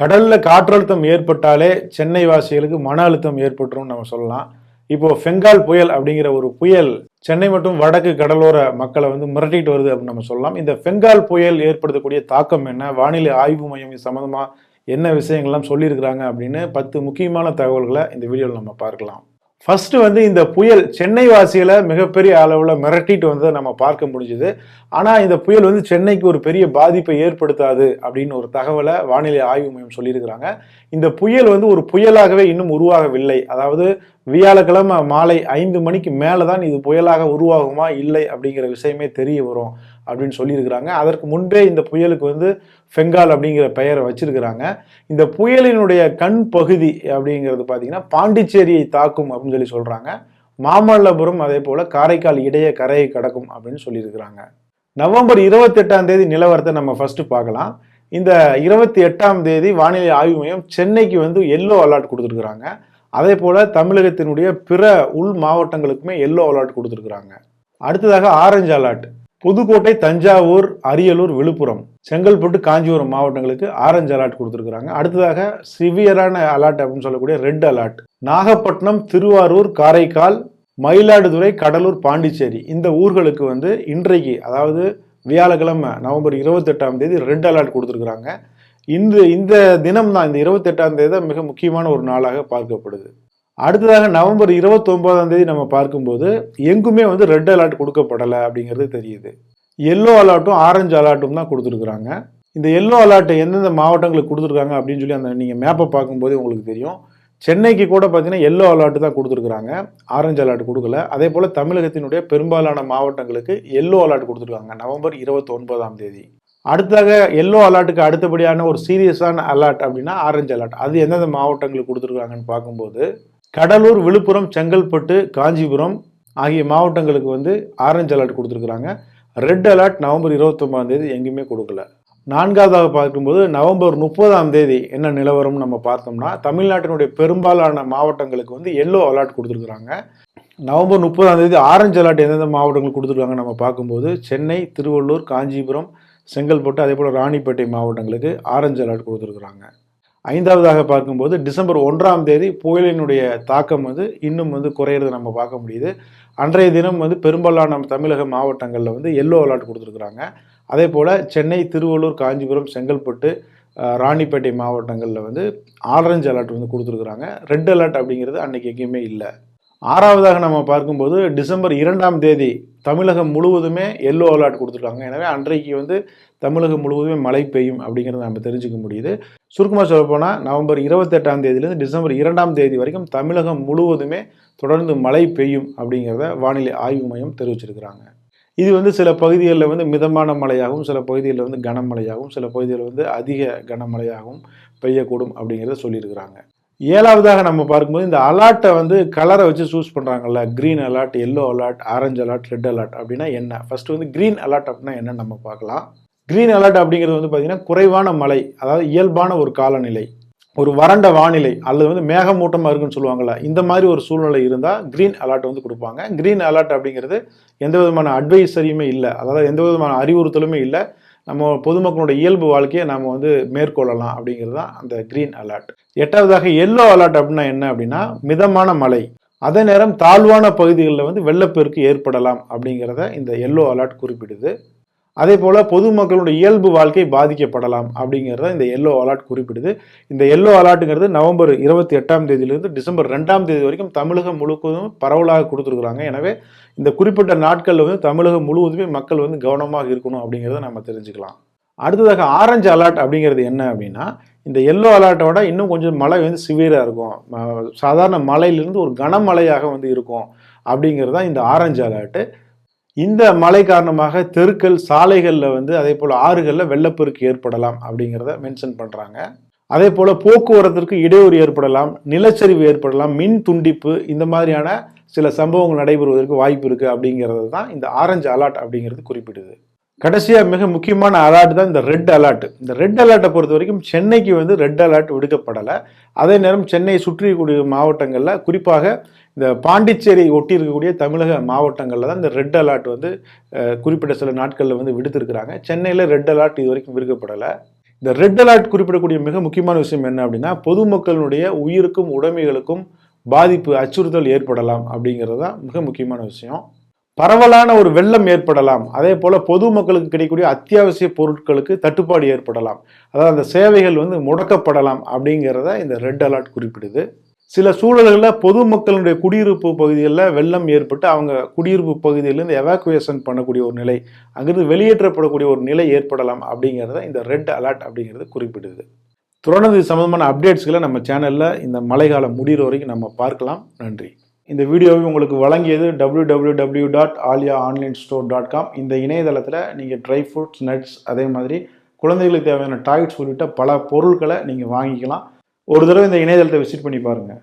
கடல்ல காற்றழுத்தம் ஏற்பட்டாலே சென்னை வாசிகளுக்கு மன அழுத்தம் ஏற்பட்டுரும் நம்ம சொல்லலாம். இப்போ பெங்கால் புயல் அப்படிங்கிற ஒரு புயல் சென்னை மற்றும் வடக்கு கடலோர மக்களை மிரட்டிட்டு வருது அப்படின்னு நம்ம சொல்லலாம். இந்த பெங்கால் புயல் ஏற்படுத்தக்கூடிய தாக்கம் என்ன, வானிலை ஆய்வு மையம் இது சம்பந்தமா என்ன விஷயங்கள்லாம் சொல்லியிருக்கிறாங்க அப்படின்னு 10 முக்கியமான தகவல்களை இந்த வீடியோவில் நம்ம பார்க்கலாம். ஃபர்ஸ்ட் இந்த புயல் சென்னை வாசிகளை மிகப்பெரிய அளவில் மிரட்டிட்டு வந்ததை நம்ம பார்க்க முடிஞ்சுது. ஆனால் இந்த புயல் சென்னைக்கு ஒரு பெரிய பாதிப்பை ஏற்படுத்தாது அப்படின்னு ஒரு தகவலை வானிலை ஆய்வு மையம் சொல்லியிருக்கிறாங்க. இந்த புயல் ஒரு புயலாகவே இன்னும் உருவாகவில்லை. அதாவது வியாழக்கிழமை மாலை 5 மணிக்கு மேலே தான் இது புயலாக உருவாகுமா இல்லை அப்படிங்கிற விஷயமே தெரிய வரும் அப்படின்னு சொல்லியிருக்கிறாங்க. அதற்கு முன்பே இந்த புயலுக்கு பெங்கால் அப்படிங்கிற பெயரை வச்சிருக்கிறாங்க. இந்த புயலினுடைய கண் பகுதி அப்படிங்கிறது பார்த்தீங்கன்னா பாண்டிச்சேரியை தாக்கும் அப்படின்னு சொல்றாங்க. மாமல்லபுரம் அதே போல காரைக்கால் இடையே கரையை கடக்கும் அப்படின்னு சொல்லியிருக்கிறாங்க. நவம்பர் 28ஆம் தேதி நிலவரத்தை நம்ம ஃபர்ஸ்ட் பார்க்கலாம். இந்த 28ஆம் தேதி வானிலை ஆய்வு மையம் சென்னைக்கு எல்லோ அலர்ட் கொடுத்துருக்குறாங்க. அதே போல தமிழகத்தினுடைய பிற உள் மாவட்டங்களுக்குமே எல்லோ அலர்ட் கொடுத்துருக்குறாங்க. அடுத்ததாக ஆரஞ்சு அலர்ட் புதுக்கோட்டை, தஞ்சாவூர், அரியலூர், விழுப்புரம், செங்கல்பட்டு, காஞ்சிபுரம் மாவட்டங்களுக்கு ஆரஞ்சு அலர்ட் கொடுத்துருக்குறாங்க. அடுத்ததாக சிவியரான அலர்ட் அப்படின்னு சொல்லக்கூடிய ரெட் அலர்ட் நாகப்பட்டினம், திருவாரூர், காரைக்கால், மயிலாடுதுறை, கடலூர், பாண்டிச்சேரி இந்த ஊர்களுக்கு இன்றைக்கு அதாவது வியாழக்கிழமை நவம்பர் 28ஆம் தேதி ரெட் அலர்ட் கொடுத்துருக்குறாங்க. இந்த தினம் தான், இந்த 28ஆம் தேதி தான் மிக முக்கியமான ஒரு நாளாக பார்க்கப்படுது. அடுத்ததாக நவம்பர் 29ஆம் தேதி நம்ம பார்க்கும்போது எங்குமே ரெட் அலர்ட் கொடுக்கப்படலை அப்படிங்கிறது தெரியுது. எல்லோ அலர்ட்டும் ஆரஞ்சு அலர்ட்டும் தான் கொடுத்துருக்குறாங்க. இந்த எல்லோ அலர்ட் எந்தெந்த மாவட்டங்களுக்கு கொடுத்துருக்காங்க அப்படின்னு சொல்லி அந்த நீங்கள் மேப்பை பார்க்கும்போது உங்களுக்கு தெரியும். சென்னைக்கு கூட பார்த்தீங்கன்னா எல்லோ அலர்ட் தான் கொடுத்துருக்குறாங்க, ஆரஞ்சு அலர்ட் கொடுக்கல. அதே போல் தமிழகத்தினுடைய பெரும்பாலான மாவட்டங்களுக்கு எல்லோ அலர்ட் கொடுத்துருக்காங்க நவம்பர் 29ஆம் தேதி. அடுத்ததாக எல்லோ அலர்ட்டுக்கு அடுத்தபடியான ஒரு சீரியஸான அலர்ட் அப்படின்னா ஆரஞ்சு அலர்ட். அது எந்தெந்த மாவட்டங்களுக்கு கொடுத்துருக்காங்கன்னு பார்க்கும்போது கடலூர், விழுப்புரம், செங்கல்பட்டு, காஞ்சிபுரம் ஆகிய மாவட்டங்களுக்கு ஆரஞ்சு அலர்ட் கொடுத்துருக்குறாங்க. ரெட் அலர்ட் நவம்பர் 29ஆம் தேதி எங்கேயுமே கொடுக்கல. நான்காவதாக பார்க்கும்போது நவம்பர் 30ஆம் தேதி என்ன நிலவரம் நம்ம பார்த்தோம்னா தமிழ்நாட்டினுடைய பெரும்பாலான மாவட்டங்களுக்கு எல்லோ அலர்ட் கொடுத்துருக்குறாங்க. நவம்பர் 30ஆம் தேதி ஆரஞ்சு அலர்ட் எந்தெந்த மாவட்டங்களுக்கு கொடுத்துருக்காங்க நம்ம பார்க்கும்போது சென்னை, திருவள்ளூர், காஞ்சிபுரம், செங்கல்பட்டு அதே போல் ராணிப்பேட்டை மாவட்டங்களுக்கு ஆரஞ்சு அலர்ட் கொடுத்துருக்குறாங்க. ஐந்தாவதாக பார்க்கும்போது டிசம்பர் 1ஆம் தேதி புயலினுடைய தாக்கம் இன்னும் குறையிறதை நம்ம பார்க்க முடியுது. அன்றைய தினம் பெரும்பாலான தமிழக மாவட்டங்களில் எல்லோ அலர்ட் கொடுத்துருக்குறாங்க. அதே போல் சென்னை, திருவள்ளூர், காஞ்சிபுரம், செங்கல்பட்டு, ராணிப்பேட்டை மாவட்டங்களில் ஆரஞ்சு அலர்ட் கொடுத்துருக்குறாங்க. ரெட் அலர்ட் அப்படிங்கிறது அன்னைக்கு எங்கேயுமே இல்லை. ஆறாவதாக நம்ம பார்க்கும்போது டிசம்பர் 2ஆம் தேதி தமிழகம் முழுவதுமே எல்லோ அலர்ட் கொடுத்துருக்காங்க. எனவே அன்றைக்கு தமிழகம் முழுவதுமே மழை பெய்யும் அப்படிங்கிறத நம்ம தெரிஞ்சுக்க முடியுது. சுருக்கமாக சொல்லப்போனால் நவம்பர் 28ஆம் தேதியிலிருந்து டிசம்பர் 2ஆம் தேதி வரைக்கும் தமிழகம் முழுவதுமே தொடர்ந்து மழை பெய்யும் அப்படிங்கிறத வானிலை ஆய்வு மையம் தெரிவிச்சிருக்கிறாங்க. இது சில பகுதிகளில் மிதமான மழையாகவும், சில பகுதிகளில் கனமழையாகவும், சில பகுதிகளில் அதிக கனமழையாகவும் பெய்யக்கூடும் அப்படிங்கிறத சொல்லியிருக்கிறாங்க. ஏழாவதாக நம்ம பார்க்கும்போது இந்த அலர்ட்டை கலரை வச்சு சூஸ் பண்ணுறாங்கல்ல, green alert, yellow alert, orange alert, red alert அப்படின்னா என்ன? ஃபர்ஸ்ட் க்ரீன் அலர்ட் அப்படின்னா என்னன்னு நம்ம பார்க்கலாம். க்ரீன் அலர்ட் அப்படிங்கிறது பார்த்தீங்கன்னா குறைவான மழை, அதாவது இயல்பான ஒரு காலநிலை, ஒரு வறண்ட வானிலை அல்லது மேகமூட்டமாக இருக்குன்னு சொல்லுவாங்கள்ல, இந்த மாதிரி ஒரு சூழ்நிலை இருந்தால் க்ரீன் அலர்ட் கொடுப்பாங்க. க்ரீன் அலர்ட் அப்படிங்கிறது எந்த விதமான அட்வைசரியுமே இல்லை, அதாவது எந்த விதமான அறிவுறுத்தலுமே இல்லை, நம்ம பொதுமக்களோட இயல்பு வாழ்க்கையை நம்ம மேற்கொள்ளலாம் அப்படிங்கிறது தான் அந்த க்ரீன் அலர்ட். எட்டாவதாக எல்லோ அலர்ட் அப்படின்னா என்ன அப்படின்னா மிதமான மழை, அதே நேரம் தாழ்வான பகுதிகளில் வெள்ளப்பெருக்கு ஏற்படலாம் அப்படிங்கிறத இந்த எல்லோ அலர்ட் குறிப்பிடுது. அதே போல் பொதுமக்களுடைய இயல்பு வாழ்க்கை பாதிக்கப்படலாம் அப்படிங்கிறத இந்த எல்லோ அலர்ட் குறிப்பிடுது. இந்த எல்லோ அலர்ட்டுங்கிறது நவம்பர் 28ஆம் தேதியிலிருந்து டிசம்பர் 2ஆம் தேதி வரைக்கும் தமிழகம் முழுவதும் பரவலாக கொடுத்துருக்குறாங்க. எனவே இந்த குறிப்பிட்ட நாட்களில் தமிழகம் முழுவதுமே மக்கள் கவனமாக இருக்கணும் அப்படிங்கிறத நம்ம தெரிஞ்சுக்கலாம். அடுத்ததாக ஆரஞ்சு அலர்ட் அப்படிங்கிறது என்ன அப்படின்னா இந்த எல்லோ அலர்ட்டோட இன்னும் கொஞ்சம் மழை சிவியராக இருக்கும், சாதாரண மழையிலிருந்து ஒரு கனமழையாக இருக்கும் அப்படிங்கிறது தான் இந்த ஆரஞ்சு அலர்ட்டு. இந்த மழை காரணமாக தெருக்கள், சாலைகளில் அதே போல் ஆறுகளில் வெள்ளப்பெருக்கு ஏற்படலாம் அப்படிங்கிறத மென்ஷன் பண்ணுறாங்க. அதே போல் போக்குவரத்திற்கு இடையூறு ஏற்படலாம், நிலச்சரிவு ஏற்படலாம், மின் துண்டிப்பு, இந்த மாதிரியான சில சம்பவங்கள் நடைபெறுவதற்கு வாய்ப்பு இருக்குது அப்படிங்கிறது தான் இந்த ஆரஞ்சு அலர்ட் அப்படிங்கிறது குறிப்பிடுது. கடைசியாக மிக முக்கியமான அலர்ட் தான் இந்த ரெட் அலர்ட். இந்த ரெட் அலர்ட்டை பொறுத்த வரைக்கும் சென்னைக்கு ரெட் அலர்ட் விடுக்கப்படலை. அதே நேரம் சென்னை சுற்றிக்கூடிய மாவட்டங்களில் குறிப்பாக இந்த பாண்டிச்சேரி ஒட்டி இருக்கக்கூடிய தமிழக மாவட்டங்களில் தான் இந்த ரெட் அலர்ட் குறிப்பிட்ட சில நாட்களில் விடுத்திருக்கிறாங்க. சென்னையில் ரெட் அலர்ட் இது வரைக்கும் விடுக்கப்படலை. இந்த ரெட் அலர்ட் குறிப்பிடக்கூடிய மிக முக்கியமான விஷயம் என்ன அப்படின்னா, பொதுமக்களுடைய உயிருக்கும் உடைமைகளுக்கும் பாதிப்பு அச்சுறுத்தல் ஏற்படலாம் அப்படிங்கிறது தான் மிக முக்கியமான விஷயம். பரவலான ஒரு வெள்ளம் ஏற்படலாம், அதே போல பொதுமக்களுக்கு கிடைக்கக்கூடிய அத்தியாவசிய பொருட்களுக்கு தட்டுப்பாடு ஏற்படலாம், அதாவது அந்த சேவைகள் முடக்கப்படலாம் அப்படிங்கிறத இந்த ரெட் அலர்ட் குறிப்பிடுது. சில சூழல்களில் பொதுமக்களுடைய குடியிருப்பு பகுதிகளில் வெள்ளம் ஏற்பட்டு அவங்க குடியிருப்பு பகுதியிலிருந்து எவாக்குவேஷன் பண்ணக்கூடிய ஒரு நிலை, அங்கிருந்து வெளியேற்றப்படக்கூடிய ஒரு நிலை ஏற்படலாம் அப்படிங்கிறத இந்த ரெட் அலர்ட் அப்படிங்கிறது குறிப்பிடுது. தொடர்ந்து சம்பந்தமான அப்டேட்ஸ்களை நம்ம சேனலில் இந்த மழைக்காலம் முடிகிற வரைக்கும் நம்ம பார்க்கலாம். நன்றி. இந்த வீடியோவை உங்களுக்கு வழங்கியது www.aliaonlinestore.com. இந்த இணையதளத்தில் நீங்கள் ட்ரை ஃப்ரூட்ஸ், நட்ஸ், அதே மாதிரி குழந்தைகளுக்கு தேவையான டாய்ஸ் உள்ளிட்ட பல பொருட்களை நீங்கள் வாங்கிக்கலாம். ஒரு தடவை இந்த இணையதளத்தை விசிட் பண்ணி பாருங்கள்.